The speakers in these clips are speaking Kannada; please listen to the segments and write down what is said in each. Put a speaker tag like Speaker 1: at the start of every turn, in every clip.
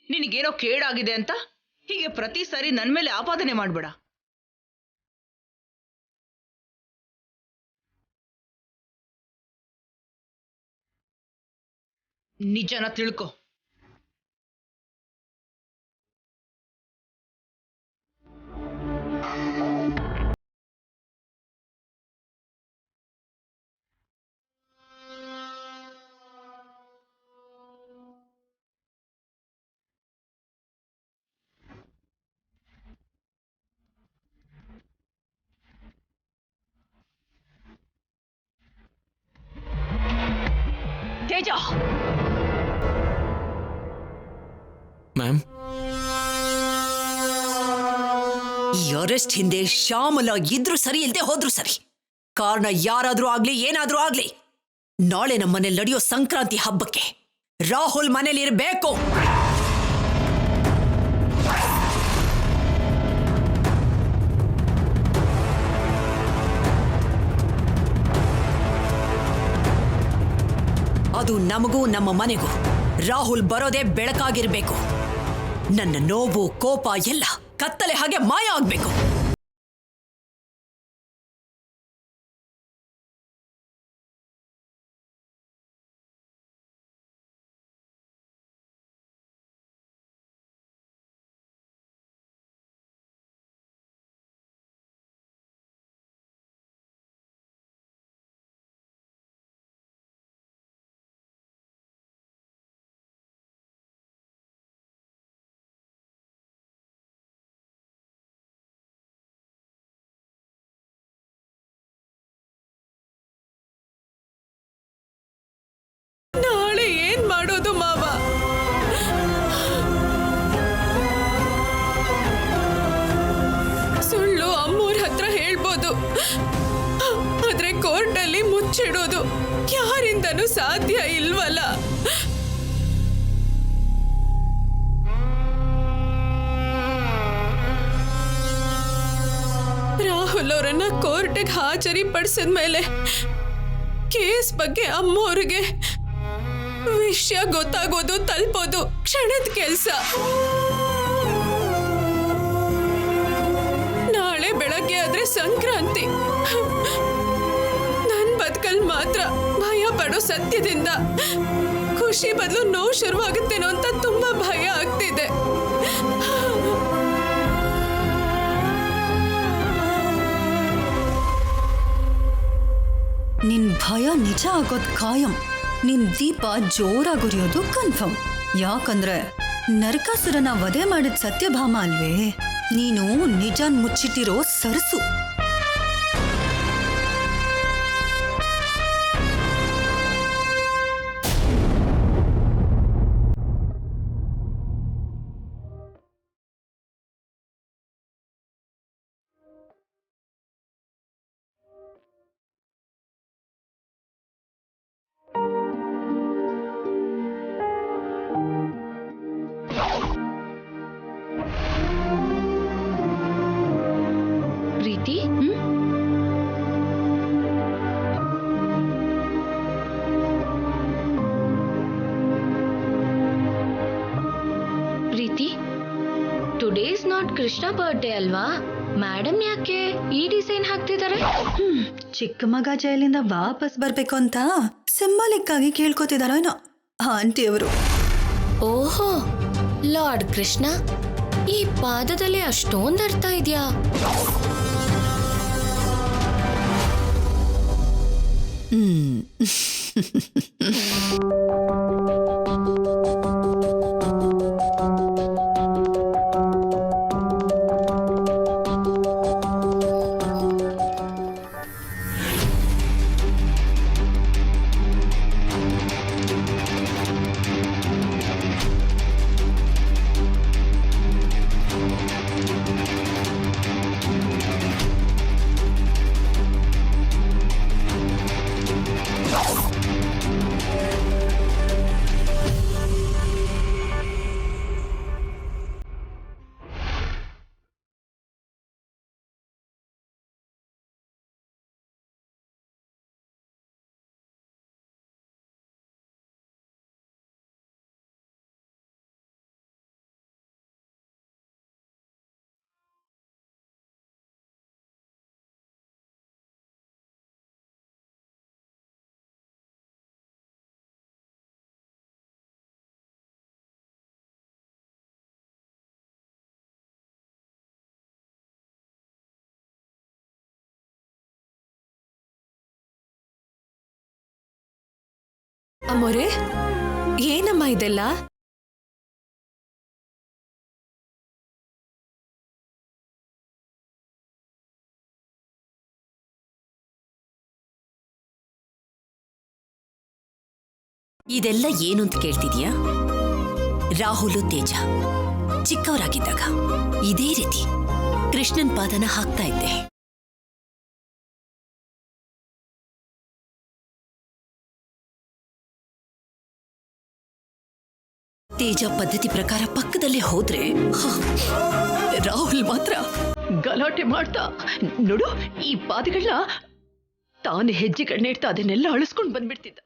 Speaker 1: ನಿನಗೇನೋ ಕೇಡಾಗಿದೆ ಅಂತ ಹೀಗೆ ಪ್ರತಿ ಸಾರಿ ನನ್ನ ಮೇಲೆ ಆಪಾದನೆ ಮಾಡಬೇಡ. ನಿಜನ ತಿಳ್ಕೊ. ತೇಜ,
Speaker 2: ಮ್ಯಾಮ್,
Speaker 3: ಈ ಅರೆಸ್ಟ್ ಹಿಂದೆ ಶ್ಯಾಮಲ ಇದ್ರು ಸರಿ ಇಲ್ದೆ ಹೋದ್ರು ಸರಿ. ಕಾರಣ ಯಾರಾದ್ರೂ ಆಗ್ಲಿ ಏನಾದ್ರೂ ಆಗ್ಲಿ, ನಾಳೆ ನಮ್ಮನೇಲಿ ನಡೆಯೋ ಸಂಕ್ರಾಂತಿ ಹಬ್ಬಕ್ಕೆ ರಾಹುಲ್ ಮನೇಲಿ ಇರಬೇಕು. ಅದು ನಮಗೂ ನಮ್ಮ ಮನೆಗೂ ರಾಹುಲ್ ಬರೋದೇ ಬೆಳಕಾಗಿರ್ಬೇಕು. ನನ್ನ ನೋವು ಕೋಪ ಎಲ್ಲ ಕತ್ತಲೆ ಹಾಗೆ ಮಾಯ ಆಗ್ಬೇಕು. ನಾಳೆ ಏನ್ ಮಾಡೋದು ಮಾವ? ಸುಳ್ಳು ಅಮ್ಮೂರ್ ಹತ್ರ ಹೇಳ್ಬೋದು, ಆದ್ರೆ ಕೋರ್ಟಲ್ಲಿ ಮುಚ್ಚಿಡೋದು ಯಾರಿಂದನೂ ಸಾಧ್ಯ ಇಲ್ವಲ್ಲ. ರಾಹುಲ್ ಅವರನ್ನ ಕೋರ್ಟ್ಗೆ ಹಾಜರಿ ಪಡಿಸಿದ್ಮೇಲೆ ಕೇಸ್ ಬಗ್ಗೆ ಅಮ್ಮವ್ರಿಗೆ ವಿಷಯ ಗೊತ್ತಾಗೋದು ತಲುಪೋದು ಕ್ಷಣದ ಕೆಲಸ. ನಾಳೆ ಬೆಳಗ್ಗೆ ಆದ್ರೆ ಸಂಕ್ರಾಂತಿ. ನನ್ ಬದುಕಲ್ ಮಾತ್ರ ಭಯ ಪಡೋ ಸತ್ಯದಿಂದ ಖುಷಿ ಬದಲು ನೋವು ಶುರುವಾಗುತ್ತೇನೋ ಅಂತ ತುಂಬಾ ಭಯ ಆಗ್ತಿದೆ.
Speaker 4: ನಿನ್ ಭಯ ನಿಜ ಆಗೋದ್ ಖಾಯಂ. ನಿನ್ ದೀಪ ಜೋರಾಗಿ ಉರಿಯೋದು ಕನ್ಫರ್ಮ್. ಯಾಕಂದ್ರೆ ನರಕಾಸುರನ ವಧೆ ಮಾಡಿದ ಸತ್ಯಭಾಮ ಅಲ್ವೇ ನೀನು. ನಿಜಾನ್ ಮುಚ್ಚಿಟ್ಟಿರೋ Sarasu.
Speaker 5: Preethi, Preethi, today is not Krishna birthday ಅಲ್ವಾ? ಮೇಡಮ್ ಯಾಕೆ ಈ ಡಿಸೈನ್ ಹಾಕ್ತಿದ್ದಾರೆ?
Speaker 4: ಚಿಕ್ಕ ಮಗ ಜೈಲಿಂದ ವಾಪಸ್ ಬರ್ಬೇಕು ಅಂತ ಸಿಂಬಾಲಿಕ್ ಆಗಿ ಕೇಳ್ಕೊತಿದಾರೇನೋ ಆಂಟಿ ಅವರು.
Speaker 5: ಓಹೋ, ಲಾರ್ಡ್ ಕೃಷ್ಣ, ಈ ಪಾದದಲ್ಲಿ ಅಷ್ಟೊಂದು ಅರ್ಥ ಇದೆಯಾ?
Speaker 6: ಅಮ್ಮೋರೆ, ಏನಮ್ಮ ಇದೆಲ್ಲ?
Speaker 3: ಇದೆಲ್ಲ ಏನು ಅಂತ ಕೇಳ್ತಿದ್ಯಾ? ರಾಹುಲ್ ತೇಜ ಚಿಕ್ಕವರಾಗಿದ್ದಾಗ ಇದೇ ರೀತಿ ಕೃಷ್ಣನ್ ಪಾದನ ಹಾಕ್ತಾ ಇದ್ದೆ. ತೇಜ ಪದ್ಧತಿ ಪ್ರಕಾರ ಪಕ್ಕದಲ್ಲೇ ಹೋದ್ರೆ ರಾಹುಲ್ ಮಾತ್ರ ಗಲಾಟೆ ಮಾಡ್ತಾ ನೋಡು ಈ ಪಾದಗಳನ್ನ ತಾನೇ ಹೆಜ್ಜೆಗಳನ್ನ ಇಡ್ತಾ ಅದನ್ನೆಲ್ಲ ಅಳಿಸ್ಕೊಂಡು ಬಂದ್ಬಿಡ್ತಿದ್ದ.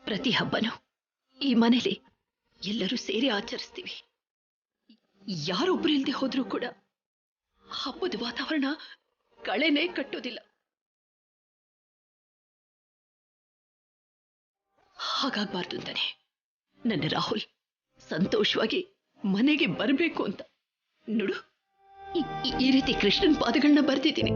Speaker 3: ಪ್ರತಿ ಹಬ್ಬನೂ ಈ ಮನೇಲಿ ಎಲ್ಲರೂ ಸೇರಿ ಆಚರಿಸ್ತೀವಿ. ಯಾರೊಬ್ರು ಇಲ್ದೆ ಹೋದ್ರೂ ಕೂಡ ಹಬ್ಬದ ವಾತಾವರಣ ಕಳೆನೇ ಕಟ್ಟೋದಿಲ್ಲ. ಹಾಗಾಗ್ಬಾರ್ದು ಅಂತಾನೆ ನನ್ನ ರಾಹುಲ್ ಸಂತೋಷವಾಗಿ ಮನೆಗೆ ಬರಬೇಕು ಅಂತ ನೋಡು ಈ ರೀತಿ ಕೃಷ್ಣನ್ ಪಾದಗಳನ್ನ ಬರ್ತಿದ್ದೀನಿ.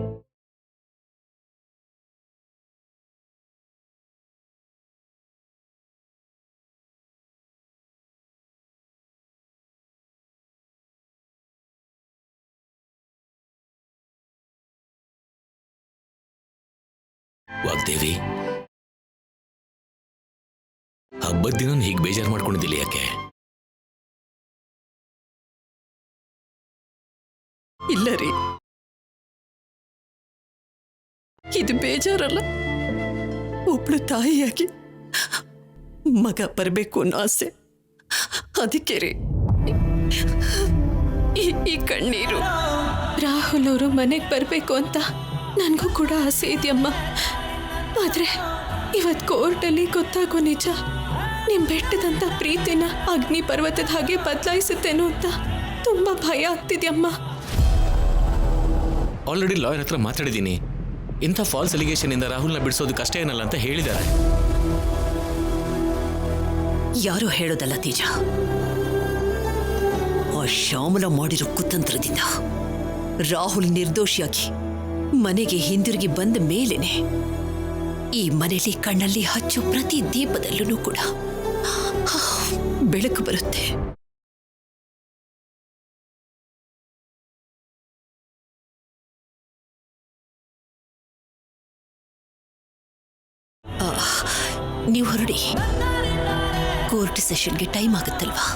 Speaker 2: ವಾಗ್ದೇವಿ, ಹಬ್ಬದ ದಿನ ಹೀಗೆ ಬೇಜಾರು ಮಾಡ್ಕೊಂಡಿದ್ದಿಲ್ಲ ಯಾಕೆ?
Speaker 3: ಇಲ್ಲ ರೀ, ಇದು ಬೇಜಾರಲ್ಲ. ಒಬ್ಳು ತಾಯಿಯಾಗಿ ಮಗ ಬರಬೇಕು ಅನ್ನೋ ಆಸೆ, ಅದಕ್ಕೆ ರೀ ಈ ಕಣ್ಣೀರು.
Speaker 6: ರಾಹುಲ್ ಅವರು ಮನೆಗೆ ಬರಬೇಕು ಅಂತ ನನಗೂ ಕೂಡ ಆಸೆ ಇದೆಯಮ್ಮ. ಆದ್ರೆ ಇವತ್ತು ಕೋರ್ಟಲ್ಲಿ ಗೊತ್ತಾಗೋ ನಿಜ ನಿಮ್ ಬೆಟ್ಟದಂತ ಪ್ರೀತಿನ ಅಗ್ನಿ ಪರ್ವತದ ಹಾಗೆ ಬದಲಾಯಿಸುತ್ತೇನೋ ಅಂತ ತುಂಬಾ ಭಯ ಆಗ್ತಿದ್ಯಮ್ಮ.
Speaker 2: ಆಲ್ರೆಡಿ ಲಾಯರ್ ಹತ್ರ ಮಾತಾಡಿದ್ದೀನಿ. ಇಂಥ ಫಾಲ್ಸ್ ಅಲಿಗೇಷನ್ ಇಂದ ರಾಹುಲ್ನ ಬಿಡಿಸೋದು ಕಷ್ಟ ಏನಲ್ಲ ಅಂತ ಹೇಳಿದ್ದಾರೆ.
Speaker 3: ಯಾರು ಹೇಳೋದಲ್ಲ ತೇಜ, ಆ ಶ್ಯಾಮಲ ಮಾಡಿರೋ ಕುತಂತ್ರದಿಂದ ರಾಹುಲ್ ನಿರ್ದೋಷಿಯಾಗಿ ಮನೆಗೆ ಹಿಂದಿರುಗಿ ಬಂದ ಮೇಲೇನೆ ಈ ಮನೆಯಲ್ಲಿ ಕಣ್ಣಲ್ಲಿ ಹಚ್ಚು ಪ್ರತಿ ದೀಪದಲ್ಲೂ ಕೂಡ ಬೆಳಕು ಬರುತ್ತೆ. ನೀವು ಹೊರಡಿ, ಕೋರ್ಟ್ ಸೆಷನ್ಗೆ ಟೈಮ್ ಆಗುತ್ತಲ್ವಾ?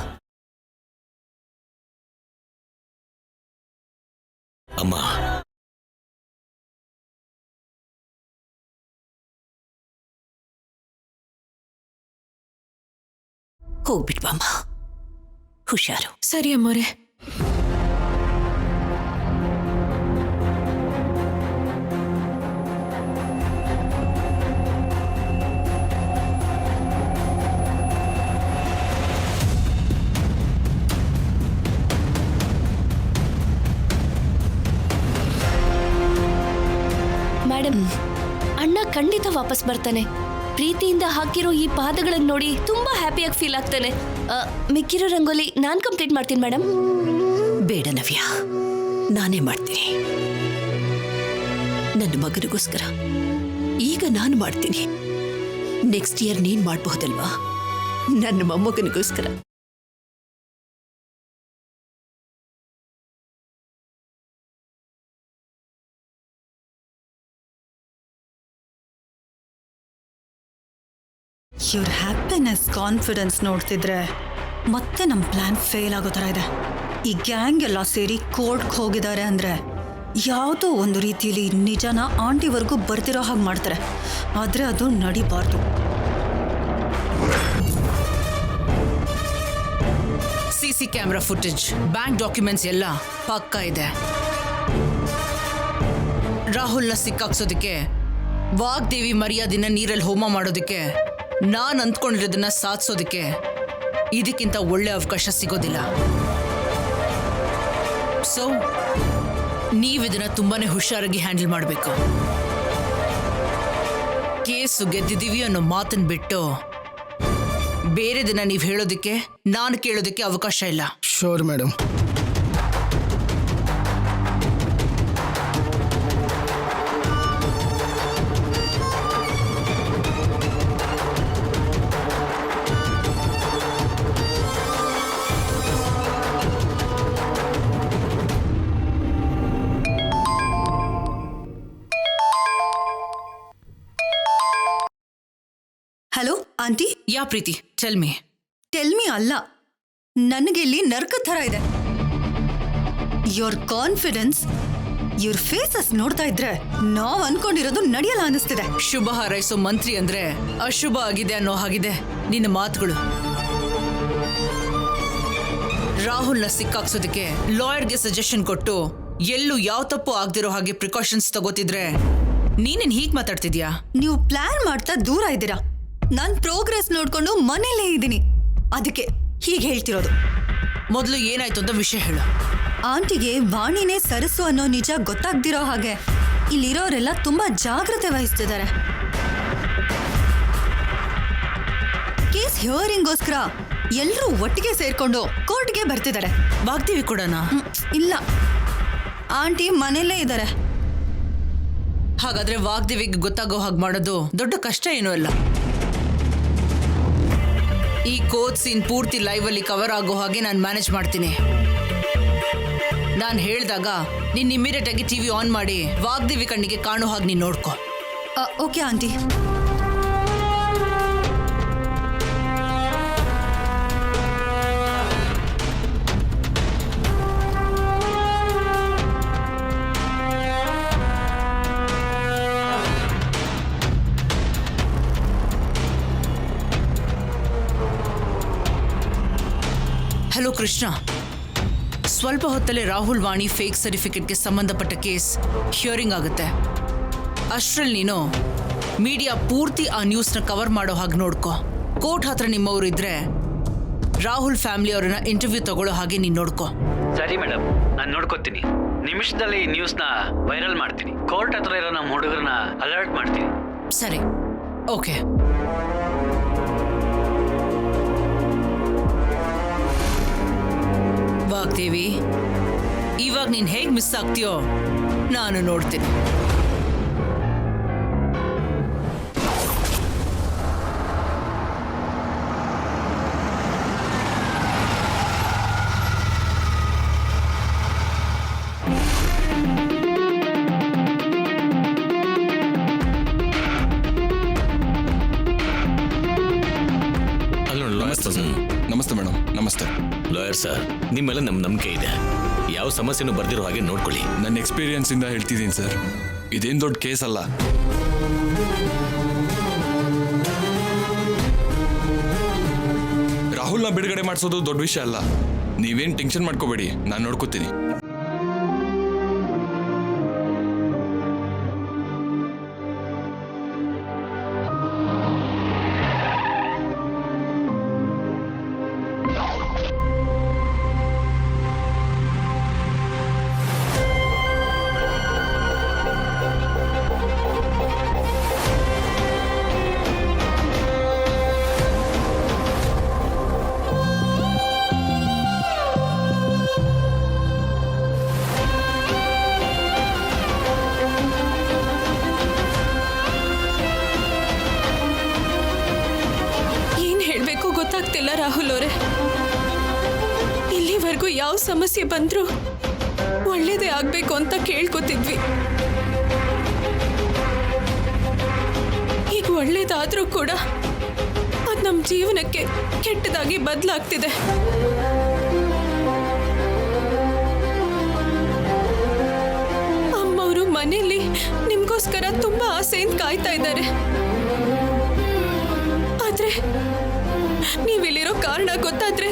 Speaker 2: ಅಮ್ಮ,
Speaker 3: ಹೋಗ್ಬಿಟ್ವಮ್ಮ, ಹುಷಾರು.
Speaker 6: ಸರಿ ಅಮ್ಮೋರೆ.
Speaker 5: ಮೇಡಮ್, ಅಣ್ಣ ಖಂಡಿತ ವಾಪಸ್ ಬರ್ತಾನೆ. ಪ್ರೀತಿಯಿಂದ ಹಾಕಿರೋ ಈ ಪಾದಗಳನ್ನು ನೋಡಿ ತುಂಬಾ ಹ್ಯಾಪಿಯಾಗಿ ಫೀಲ್ ಆಗ್ತಾನೆ. ಮಿಕ್ಕಿರೋ ರಂಗೋಲಿ ನಾನ್ ಕಂಪ್ಲೀಟ್ ಮಾಡ್ತೀನಿ ಮೇಡಮ್.
Speaker 3: ಬೇಡ ನವ್ಯ, ನಾನೇ ಮಾಡ್ತೀನಿ. ನನ್ನ ಮಗನಿಗೋಸ್ಕರ ಈಗ ನಾನು ಮಾಡ್ತೀನಿ. ನೆಕ್ಸ್ಟ್ ಇಯರ್ ನೀನ್ ಮಾಡಬಹುದಲ್ವಾ ನನ್ನ ಮೊಮ್ಮಗನಿಗೋಸ್ಕರ?
Speaker 4: ಇವ್ರ ಹ್ಯಾಪಿನೆಸ್, ಕಾನ್ಫಿಡೆನ್ಸ್ ನೋಡ್ತಿದ್ರೆ ಮತ್ತೆ ನಮ್ಮ ಪ್ಲಾನ್ ಫೇಲ್ ಆಗೋ ಥರ ಇದೆ. ಈ ಗ್ಯಾಂಗ್ ಎಲ್ಲ ಸೇರಿ ಕೋರ್ಟ್ಗೆ ಹೋಗಿದ್ದಾರೆ ಅಂದರೆ ಯಾವುದೋ ಒಂದು ರೀತಿಯಲ್ಲಿ ನಿಜನ ಆಂಟಿವರೆಗೂ ಬರ್ತಿರೋ ಹಾಗೆ ಮಾಡ್ತಾರೆ. ಆದರೆ ಅದು ನಡಿಬಾರ್ದು.
Speaker 7: CC camera footage, bank documents ಎಲ್ಲ ಪಕ್ಕಾ ಇದೆ. ರಾಹುಲ್ನ ಸಿಕ್ಕಾಕ್ಸೋದಕ್ಕೆ, ವಾಗ್ದೇವಿ ಮರ್ಯಾದಿನ ನೀರಲ್ಲಿ ಹೋಮ ಮಾಡೋದಕ್ಕೆ, ನಾನು ಅಂದ್ಕೊಂಡಿರೋದನ್ನ ಸಾಧಿಸೋದಕ್ಕೆ ಇದಕ್ಕಿಂತ ಒಳ್ಳೆ ಅವಕಾಶ ಸಿಗೋದಿಲ್ಲ. ಸೊ ನೀವಿದನ್ನ ತುಂಬಾನೇ ಹುಷಾರಾಗಿ ಹ್ಯಾಂಡಲ್ ಮಾಡಬೇಕು. ಕೇಸು ಗೆದ್ದಿದ್ದೀವಿ ಅನ್ನೋ ಮಾತನ್ನ ಬಿಟ್ಟು ಬೇರೆ ದಿನ ನೀವು ಹೇಳೋದಕ್ಕೆ, ನಾನು ಕೇಳೋದಕ್ಕೆ ಅವಕಾಶ ಇಲ್ಲ.
Speaker 8: Sure madam.
Speaker 4: Hello aunty.
Speaker 7: Yeah Preethi, tell me.
Speaker 4: Tell me ಅಲ್ಲ, ನನಗೆ ಇಲ್ಲಿ ನರ್ಕ ಥರ ಇದೆ. ಯೋರ್ ಕಾನ್ಫಿಡೆನ್ಸ್, ಇವ್ರ ಫೇಸಸ್ ನೋಡ್ತಾ ಇದ್ರೆ ನಾವ್ ಅನ್ಕೊಂಡಿರೋದು ನಡೆಯಲ್ಲ ಅನಿಸ್ತಿದೆ.
Speaker 7: ಶುಭ ಹಾರೈಸೋ ಮಂತ್ರಿ ಅಂದ್ರೆ ಅಶುಭ ಆಗಿದೆ ಅನ್ನೋ ಹಾಗಿದೆ ನಿನ್ನ ಮಾತುಗಳು. ರಾಹುಲ್ನ ಸಿಕ್ಕಾಕ್ಸೋದಕ್ಕೆ ಲಾಯರ್ಗೆ ಸಜೆಷನ್ ಕೊಟ್ಟು ಎಲ್ಲೂ ಯಾವ ತಪ್ಪು ಆಗ್ದಿರೋ ಹಾಗೆ ಪ್ರಿಕಾಷನ್ಸ್ ತಗೋತಿದ್ರೆ ನೀನೇನ್ ಹೀಗ್ ಮಾತಾಡ್ತಿದ್ಯಾ?
Speaker 4: ನೀವು ಪ್ಲಾನ್ ಮಾಡ್ತಾ ದೂರ ಇದ್ದೀರಾ. ನಾನ್ ಪ್ರೋಗ್ರೆಸ್ ನೋಡ್ಕೊಂಡು ಮನೇಲೇ ಇದ್ದೀನಿ, ಅದಕ್ಕೆ ಹೀಗೆ ಹೇಳ್ತಿರೋದು.
Speaker 7: ಮೊದಲು ಏನಾಯ್ತು ಅಂತ ವಿಷಯ ಹೇಳು.
Speaker 4: ಆಂಟಿಗೆ ವಾಣಿನೇ ಸರಸು ಅನ್ನೋ ನಿಜ ಗೊತ್ತಾಗ್ದಿರೋ ಹಾಗೆ ಇಲ್ಲಿರೋರೆಲ್ಲ ತುಂಬಾ ಜಾಗ್ರತೆ ವಹಿಸ್ತಿದ್ದಾರೆ. ಕೇಸ್ ಹಿಯರಿಂಗೋಸ್ಕರ ಎಲ್ಲರೂ ಒಟ್ಟಿಗೆ ಸೇರ್ಕೊಂಡು ಕೋರ್ಟ್ಗೆ ಬರ್ತಿದ್ದಾರೆ.
Speaker 7: ವಾಗ್ದೇವಿ ಕೊಡೋಣ?
Speaker 4: ಇಲ್ಲ, ಆಂಟಿ ಮನೆಯಲ್ಲೇ ಇದ್ದಾರೆ.
Speaker 7: ಹಾಗಾದ್ರೆ ವಾಗ್ದೇವಿಗೆ ಗೊತ್ತಾಗೋ ಹಾಗೆ ಮಾಡೋದು ದೊಡ್ಡ ಕಷ್ಟ ಏನೂ ಅಲ್ಲ. ಈ ಕೋಚ್ ಸೀನ್ ಪೂರ್ತಿ ಲೈವ್ ಅಲ್ಲಿ ಕವರ್ ಆಗೋ ಹಾಗೆ ನಾನು ಮ್ಯಾನೇಜ್ ಮಾಡ್ತೀನಿ. ನಾನು ಹೇಳಿದಾಗ ನೀನ್ ಇಮಿಡಿಯೇಟ್ ಆಗಿ ಟಿವಿ ಆನ್ ಮಾಡಿ ವಾಗ್ದೇವಿ ಕಣ್ಣಿಗೆ ಕಾಣೋ ಹಾಗೆ ನೀನ್ ನೋಡ್ಕೊ.
Speaker 4: Okay aunty.
Speaker 7: ಹಲೋ ಕೃಷ್ಣ, ಸ್ವಲ್ಪ ಹೊತ್ತಲ್ಲೇ ರಾಹುಲ್ ವಾಣಿ ಫೇಕ್ ಸರ್ಟಿಫಿಕೇಟ್ಗೆ ಸಂಬಂಧಪಟ್ಟ ಕೇಸ್ ಹಿಯರಿಂಗ್ ಆಗುತ್ತೆ. ಅಷ್ಟರಲ್ಲಿ ನೀನು ಮೀಡಿಯಾ ಪೂರ್ತಿ ಆ ನ್ಯೂಸ್ನ ಕವರ್ ಮಾಡೋ ಹಾಗೆ ನೋಡ್ಕೊ. ಕೋರ್ಟ್ ಹತ್ರ ನಿಮ್ಮವರು ಇದ್ರೆ ರಾಹುಲ್ ಫ್ಯಾಮಿಲಿ ಅವರನ್ನ ಇಂಟರ್ವ್ಯೂ ತಗೊಳ್ಳೋ ಹಾಗೆ ನೀನು ನೋಡ್ಕೊ.
Speaker 8: ಸರಿ ಮೇಡಮ್, ನಾನು ನೋಡ್ಕೋತೀನಿ. ನಿಮಿಷದಲ್ಲಿ ಈ ನ್ಯೂಸ್ನ ವೈರಲ್ ಮಾಡ್ತೀನಿ. ಕೋರ್ಟ್ ಹತ್ರ ಇರೋ ನಮ್ಮ ಹುಡುಗರನ್ನ ಅಲರ್ಟ್ ಮಾಡ್ತೀನಿ.
Speaker 7: ಸರಿ, ಓಕೆ. ವಾಗ್ದೇವಿ, ಇವಾಗ ನೀನ್ ಹೇಗ್ ಮಿಸ್ ಆಗ್ತೀಯೋ ನಾನು ನೋಡ್ತೀನಿ.
Speaker 9: ನಮಸ್ತೆ ಮೇಡಮ್. ನಮಸ್ತೆ
Speaker 2: ಲಾಯರ್ ಸರ್, ನಿಮ್ಮೆಲ್ಲ ನಮ್ಮ ನಂಬಿಕೆ ಇದೆ. ಯಾವ ಸಮಸ್ಯೆನೂ ಬರ್ದಿರೋ ಹಾಗೆ ನೋಡ್ಕೊಳ್ಳಿ.
Speaker 9: ನನ್ನ ಎಕ್ಸ್ಪೀರಿಯನ್ಸ್ ಇಂದ ಹೇಳ್ತಿದ್ದೀನಿ ಸರ್, ಇದೇನು ದೊಡ್ಡ ಕೇಸ್ ಅಲ್ಲ. ರಾಹುಲ್ನ ಬಿಡುಗಡೆ ಮಾಡಿಸೋದು ದೊಡ್ಡ ವಿಷಯ ಅಲ್ಲ. ನೀವೇನು ಟೆನ್ಷನ್ ಮಾಡ್ಕೋಬೇಡಿ, ನಾನು ನೋಡ್ಕೋತೀನಿ.
Speaker 6: ಗೊತ್ತಾಗ್ತಿಲ್ಲ ರಾಹುಲ್ ಅವರೇ. ಇಲ್ಲಿವರೆಗೂ ಯಾವ ಸಮಸ್ಯೆ ಬಂದ್ರು ಒಳ್ಳೇದೇ ಆಗ್ಬೇಕು ಅಂತ ಕೇಳ್ಕೊತಿದ್ವಿ. ಈಗ ಒಳ್ಳೇದಾದ್ರೂ ಕೂಡ ಅದ್ ನಮ್ಮ ಜೀವನಕ್ಕೆ ಕೆಟ್ಟದಾಗಿ ಬದಲಾಗ್ತಿದೆ. ಅಮ್ಮವರು ಮನೆಯಲ್ಲಿ ನಿಮ್ಗೋಸ್ಕರ ತುಂಬಾ ಆಸೆಯಿಂದ ಕಾಯ್ತಾ ಇದ್ದಾರೆ. ಆದ್ರೆ ನೀವಿಲ್ಲಿರೋ ಕಾರಣ ಗೊತ್ತಾದ್ರೆ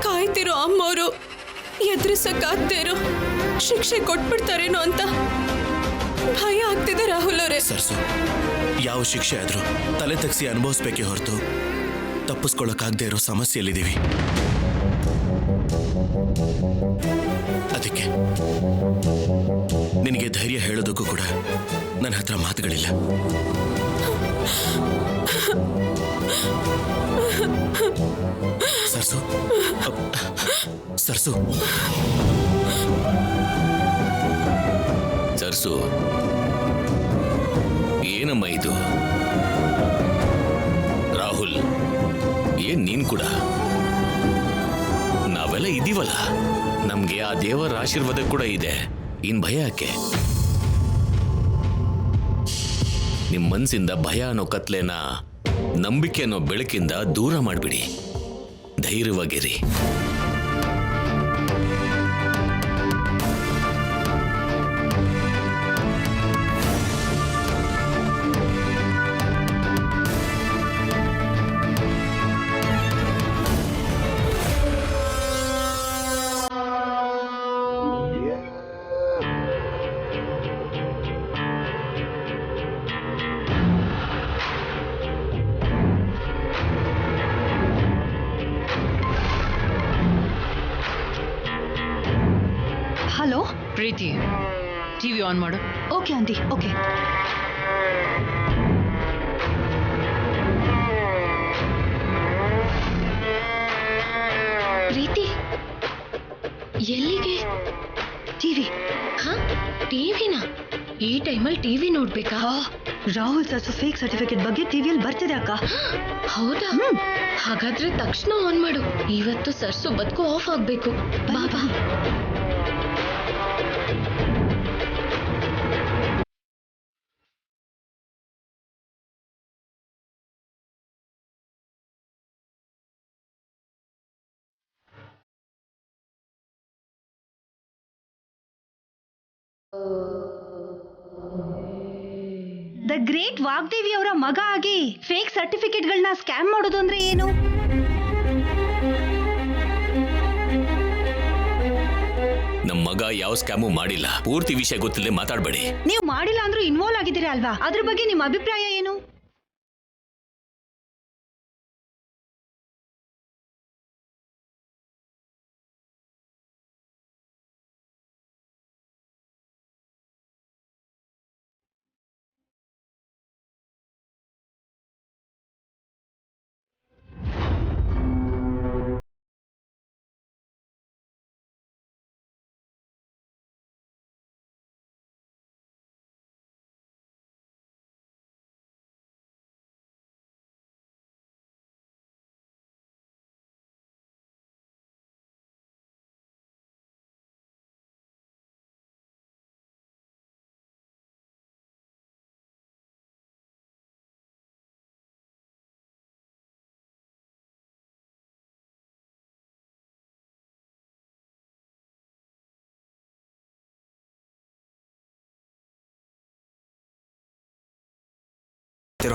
Speaker 6: ಕಾಯ್ತಿರೋ ಅಮ್ಮವರು ಎದುರಿಸಕ್ಕಾಗದೇ ಇರೋ ಶಿಕ್ಷೆ ಕೊಟ್ಬಿಡ್ತಾರೇನೋ ಅಂತ ಭಯ ಆಗ್ತಿದೆ ರಾಹುಲ್ ಅವರೇ.
Speaker 10: ಸರ್ಸು, ಯಾವ ಶಿಕ್ಷೆ ಆದ್ರೂ ತಲೆ ತಗ್ಸಿ ಅನುಭವಿಸ್ಬೇಕೇ ಹೊರತು ತಪ್ಪಿಸ್ಕೊಳ್ಳೋಕ್ಕಾಗದೇ ಇರೋ ಸಮಸ್ಯೆಯಲ್ಲಿದ್ದೀವಿ. ಅದಕ್ಕೆ ನಿನಗೆ ಧೈರ್ಯ ಹೇಳೋದಕ್ಕೂ ಕೂಡ ನನ್ನ ಹತ್ರ ಮಾತುಗಳಿಲ್ಲ. ಸರ್ಸು, ಸರ್ಸು,
Speaker 2: ಸರ್ಸು, ಏನಮ್ಮ ಇದು? ರಾಹುಲ್, ಏನ್ ನೀನ್ ಕೂಡ? ನಾವೆಲ್ಲ ಇದೀವಲ್ಲ, ನಮ್ಗೆ ಆ ದೇವರ ಆಶೀರ್ವಾದ ಕೂಡ ಇದೆ. ಇನ್ ಭಯ ಯಾಕೆ? ನಿಮ್ಮ ಮನಸ್ಸಿಂದ ಭಯ ಅನ್ನೋ ಕತ್ಲೆನ ನಂಬಿಕೆ ಅನ್ನೋ ಬೆಳಕಿಂದ ದೂರ ಮಾಡಿಬಿಡಿ. ಧೈರ್ಯವಾಗಿರಿ.
Speaker 4: ಹಲೋ
Speaker 7: ಪ್ರೀತಿ, ಟಿವಿ ಆನ್ ಮಾಡು.
Speaker 4: Okay aunty, okay.
Speaker 5: ಪ್ರೀತಿ, ಎಲ್ಲಿಗೆ?
Speaker 4: ಟಿವಿ.
Speaker 5: ಹಾ, ಟಿವಿನ? ಈ ಟೈಮಲ್ಲಿ ಟಿವಿ ನೋಡ್ಬೇಕಾ?
Speaker 4: ರಾಹುಲ್ ಸರ್ಸು ಫೇಕ್ ಸರ್ಟಿಫಿಕೇಟ್ ಬಗ್ಗೆ ಟಿವಿಯಲ್ಲಿ ಬರ್ತಿದೆ ಅಕ್ಕ.
Speaker 5: ಹೌದಾ? ಹಾಗಾದ್ರೆ ತಕ್ಷಣ ಆನ್ ಮಾಡು. ಇವತ್ತು ಸರ್ಸು ಬದುಕು ಆಫ್ ಆಗ್ಬೇಕು. ಬಾಬಾ.
Speaker 4: ದ ಗ್ರೇಟ್ ವಾಗ್ದೇವಿ ಅವರ ಮಗ ಆಗಿ ಫೇಕ್ ಸರ್ಟಿಫಿಕೇಟ್ಗಳನ್ನ ಸ್ಕ್ಯಾಮ್ ಮಾಡೋದು ಅಂದ್ರೆ ಏನು?
Speaker 2: ನಮ್ಮ ಮಗ ಯಾವ ಸ್ಕ್ಯಾಮು ಮಾಡಿಲ್ಲ. ಪೂರ್ತಿ ವಿಷಯ ಗೊತ್ತಿಲ್ಲದೆ ಮಾತಾಡಬೇಡಿ.
Speaker 4: ನೀವು ಮಾಡಿಲ್ಲ ಅಂದ್ರೂ ಇನ್ವಾಲ್ವ್ ಆಗಿದ್ದೀರಾ ಅಲ್ವಾ? ಅದ್ರ ಬಗ್ಗೆ ನಿಮ್ಮ ಅಭಿಪ್ರಾಯ ಏನು?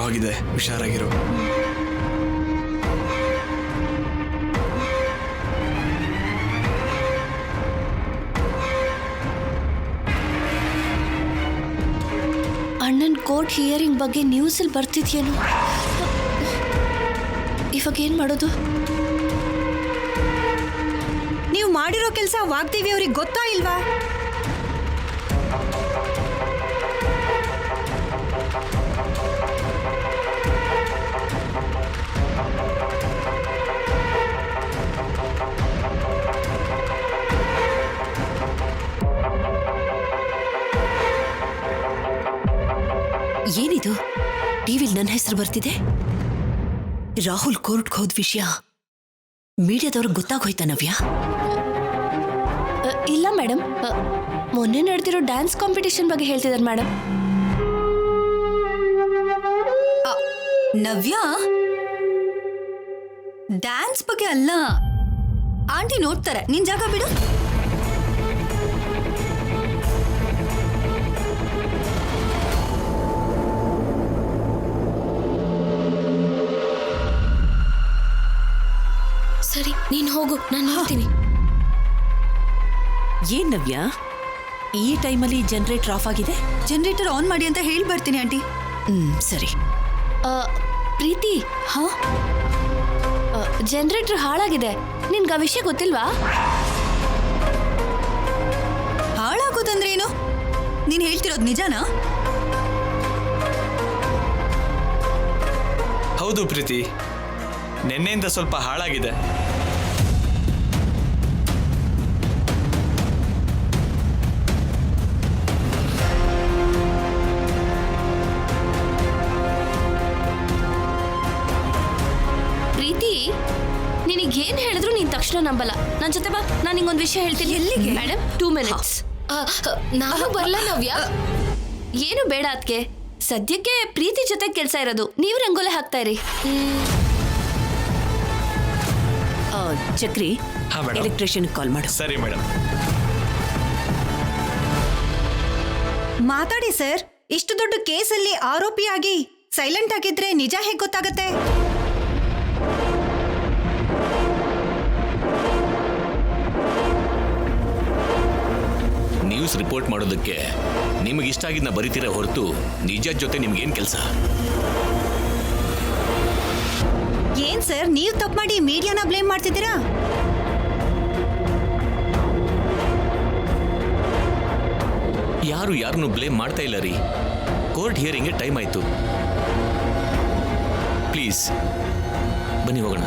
Speaker 9: ಹೋಗಿದೆ, ಹುಷಾರಾಗಿರು.
Speaker 5: ಅಣ್ಣನ್ ಕೋರ್ಟ್ ಹಿಯರಿಂಗ್ ಬಗ್ಗೆ ನ್ಯೂಸಲ್ಲಿ ಬರ್ತಿದ್ಯೇನು? ಇವಾಗ ಏನ್ ಮಾಡೋದು?
Speaker 4: ನೀವು ಮಾಡಿರೋ ಕೆಲಸ ವಾಗ್ದೇವಿ ಅವ್ರಿಗೆ ಗೊತ್ತಾ ಇಲ್ವಾ?
Speaker 3: ಏನಿದು? ಟಿವಿಲ್ ನನ್ನ ಹೆಸರು ಬರ್ತಿದೆ. ರಾಹುಲ್ ಕೋರ್ಟ್ಗೆ ಹೋದ ವಿಷಯ ಮೀಡಿಯಾದವ್ರಿಗೆ ಗೊತ್ತಾಗೋಯ್ತಾ ನವ್ಯ?
Speaker 5: ಇಲ್ಲ ಮೇಡಮ್, ಮೊನ್ನೆ ನಡೆದಿರೋ ಡ್ಯಾನ್ಸ್ ಕಾಂಪಿಟೇಷನ್ ಬಗ್ಗೆ ಹೇಳ್ತಿದ್ದಾರೆ ಮೇಡಮ್.
Speaker 4: ನವ್ಯ, ಡ್ಯಾನ್ಸ್ ಬಗ್ಗೆ ಅಲ್ಲ, ಆಂಟಿ ನೋಡ್ತಾರೆ. ನಿನ್ ಜಾಗ ಬಿಡು.
Speaker 5: ಸರಿ, ನೀನ್ ಹೋಗು, ನಾನು ನೋಡ್ತೀನಿ.
Speaker 3: ಏನ್ ನವ್ಯ, ಈ ಟೈಮಲ್ಲಿ ಜನರೇಟರ್ ಆಫ್ ಆಗಿದೆ?
Speaker 4: ಜನರೇಟರ್ ಆನ್ ಮಾಡಿ ಅಂತ ಹೇಳಿ ಬರ್ತೀನಿ ಆಂಟಿ.
Speaker 3: ಸರಿ.
Speaker 5: ಪ್ರೀತಿ, ಹಾ, ಜನರೇಟರ್ ಹಾಳಾಗಿದೆ. ನಿನ್ಗೆ ಆ ವಿಷಯ ಗೊತ್ತಿಲ್ವಾ?
Speaker 4: ಹಾಳಾಗೋದಂದ್ರೆ ಏನು? ನೀನ್ ಹೇಳ್ತಿರೋದು ನಿಜನಾ?
Speaker 9: ಹೌದು ಪ್ರೀತಿ, ನಿನ್ನೆಯಿಂದ ಸ್ವಲ್ಪ ಹಾಳಾಗಿದೆ.
Speaker 5: ಪ್ರೀತಿ, ನಿನಗೇನ್ ಹೇಳಿದ್ರು ನೀನ್ ತಕ್ಷಣ ನಂಬಲ್ಲ. ನನ್ ಜೊತೆ ಬಾ, ನಾನು ನಿಂಗೊಂದು ವಿಷಯ ಹೇಳ್ತೀನಿ.
Speaker 4: ಎಲ್ಲಿಗೆ?
Speaker 5: Madam, 2 minutes. ನಾನು ಬರಲ್ಲ ನವ್ಯ. ಏನು ಬೇಡ ಅದಕ್ಕೆ. ಸದ್ಯಕ್ಕೆ ಪ್ರೀತಿ ಜೊತೆ ಕೆಲಸ ಇರೋದು. ನೀವು ರಂಗೋಲಿ ಹಾಕ್ತಾ ಇರಿ.
Speaker 3: ಚಕ್ರಿ, ಎಲೆಕ್ಟ್ರಿಷಿಯನ್ ಕಾಲ್ ಮಾಡು.
Speaker 10: ಸರಿ ಮೇಡಮ್.
Speaker 4: ಮಾತಾಡಿ ಸರ್. ಇಷ್ಟು ದೊಡ್ಡ ಕೇಸಲ್ಲಿ ಆರೋಪಿಯಾಗಿ ಸೈಲೆಂಟ್ ಆಗಿದ್ರೆ ನಿಜ ಹೇಗೆ ಗೊತ್ತಾಗತ್ತೆ?
Speaker 2: ನ್ಯೂಸ್ ರಿಪೋರ್ಟ್ ಮಾಡೋದಕ್ಕೆ ನಿಮಗೆ ಇಷ್ಟ ಆಗಿದ್ನ ಬರೀತೀರ ಹೊರತು ನಿಜ ಜೊತೆ ನಿಮ್ಗೇನ್ ಕೆಲಸ?
Speaker 4: ಏನ್ ಸರ್, ನೀವು ತಪ್ಪು ಮಾಡಿ ಮೀಡಿಯಾನ ಬ್ಲೇಮ್ ಮಾಡ್ತಿದ್ದೀರಾ?
Speaker 2: ಯಾರು ಯಾರನ್ನು ಬ್ಲೇಮ್ ಮಾಡ್ತಾ ಇಲ್ಲ ರೀ. ಕೋರ್ಟ್ ಹಿಯರಿಂಗ್ಗೆ ಟೈಮ್ ಆಯ್ತು. ಪ್ಲೀಸ್ ಬನ್ನಿ ಹೋಗೋಣ.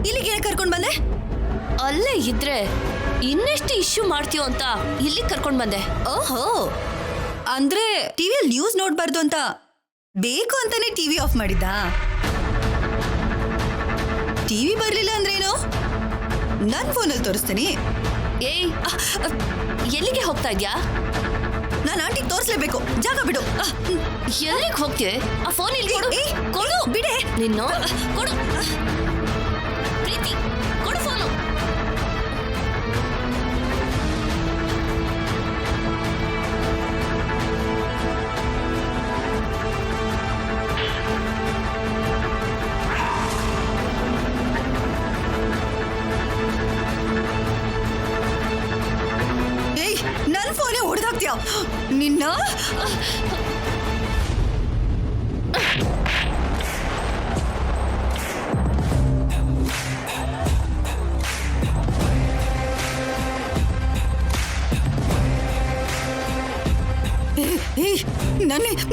Speaker 4: ಇಲ್ಲಿಗೆ ಕರ್ಕೊಂಡ್ ಬಂದೆ.
Speaker 5: ಅಲ್ಲೇ ಇದ್ರೆ ಇನ್ನೆಷ್ಟು ಇಶ್ಯೂ ಮಾಡ್ತೀಯೋ ಅಂತ ಇಲ್ಲಿ ಕರ್ಕೊಂಡ್ ಬಂದೆ.
Speaker 4: ಓಹೋ, ಅಂದ್ರೆ ಟಿವಿಯಲ್ಲಿ ನ್ಯೂಸ್ ನೋಡ್ಬಾರ್ದು ಅಂತ ಬೇಕು ಅಂತಾನೆ ಟಿವಿ ಆಫ್ ಮಾಡಿದ್ದ? ಟಿವಿ ಬರ್ಲಿಲ್ಲ ಅಂದ್ರೇನು? ನನ್ ಫೋನಲ್ಲಿ ತೋರಿಸ್ತೀನಿ.
Speaker 5: ಏಯ್, ಎಲ್ಲಿಗೆ ಹೋಗ್ತಾ ಇದ್ಯಾ?
Speaker 4: ನಾನು ಆಂಟಿಗೆ ತೋರಿಸ್ಲೇಬೇಕು. ಜಾಗ ಬಿಡು.
Speaker 5: ಎಲ್ಲಿಗೆ ಹೋಗ್ತೀಯ? ಆ ಫೋನ್ ಇಲ್ಲಿ ಕೊಡು. ಕೊಡು.
Speaker 4: ಬಿಡೆ.
Speaker 5: ನಿನ್ನು ಕೊಡು. ಪ್ರೀತಿ, ಕೊಡು ಫೋನು.
Speaker 4: ಏಯ್, ನನ್ ಫೋನೇ ಹೊಡೆದಾಕ್ತೀಯ ನಿನ್ನ.